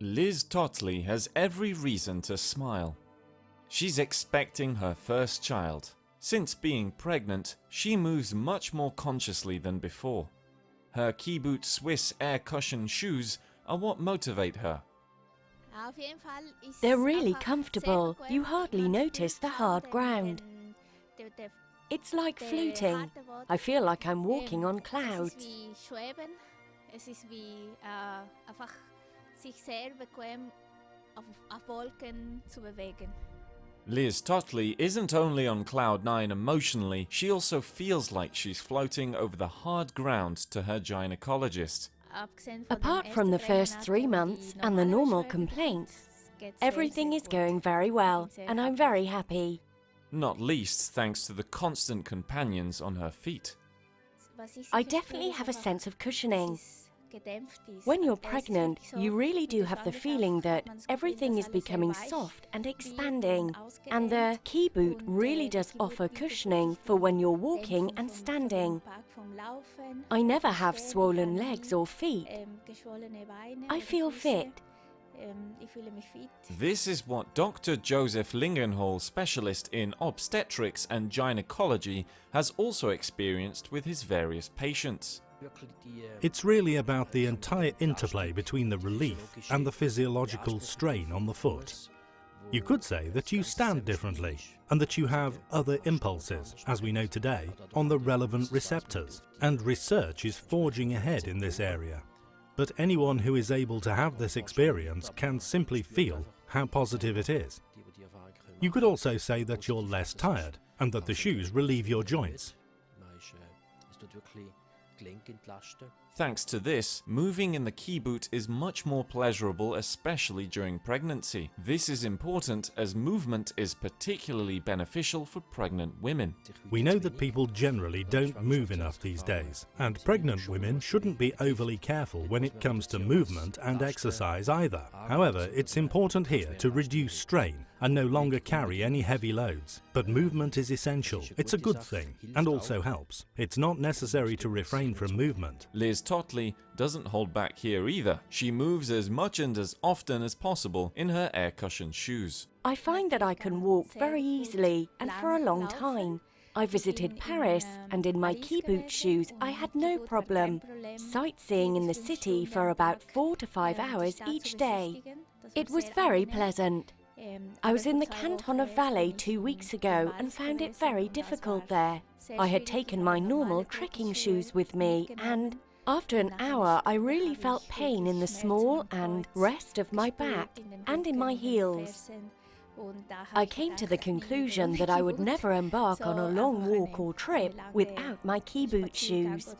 Liz Tödtli has every reason to smile. She's expecting her first child. Since being pregnant, she moves much more consciously than before. Her kyBoot Swiss air cushion shoes are what motivate her. They're really comfortable. You hardly notice the hard ground. It's like floating. I feel like I'm walking on clouds. Liz Tödtli isn't only on cloud 9 emotionally, she also feels like she's floating over the hard ground to her gynecologist. Apart from the first 3 months and the normal complaints, everything is going very well and I'm very happy. Not least thanks to the constant companions on her feet. I definitely have a sense of cushioning. When you're pregnant, you really do have the feeling that everything is becoming soft and expanding. And the kyBoot really does offer cushioning for when you're walking and standing. I never have swollen legs or feet. I feel fit. This is what Dr. Joseph Lingenhol, specialist in obstetrics and gynecology, has also experienced with his various patients. It's really about the entire interplay between the relief and the physiological strain on the foot. You could say that you stand differently and that you have other impulses, as we know today, on the relevant receptors, and research is forging ahead in this area. But anyone who is able to have this experience can simply feel how positive it is. You could also say that you're less tired and that the shoes relieve your joints. Thanks to this, moving in the kyBoot is much more pleasurable, especially during pregnancy. This is important as movement is particularly beneficial for pregnant women. We know that people generally don't move enough these days, and pregnant women shouldn't be overly careful when it comes to movement and exercise either. However, it's important here to reduce strain and no longer carry any heavy loads. But movement is essential. It's a good thing and also helps. It's not necessary to refrain from movement. Liz Tödtli doesn't hold back here either. She moves as much and as often as possible in her air cushion shoes. I find that I can walk very easily and for a long time. I visited Paris and in my kyBoot shoes I had no problem sightseeing in the city for about 4 to 5 hours each day. It was very pleasant. I was in the canton of Valais 2 weeks ago and found it very difficult there. I had taken my normal trekking shoes with me and after an hour I really felt pain in the small and rest of my back and in my heels. I came to the conclusion that I would never embark on a long walk or trip without my kyBoot shoes.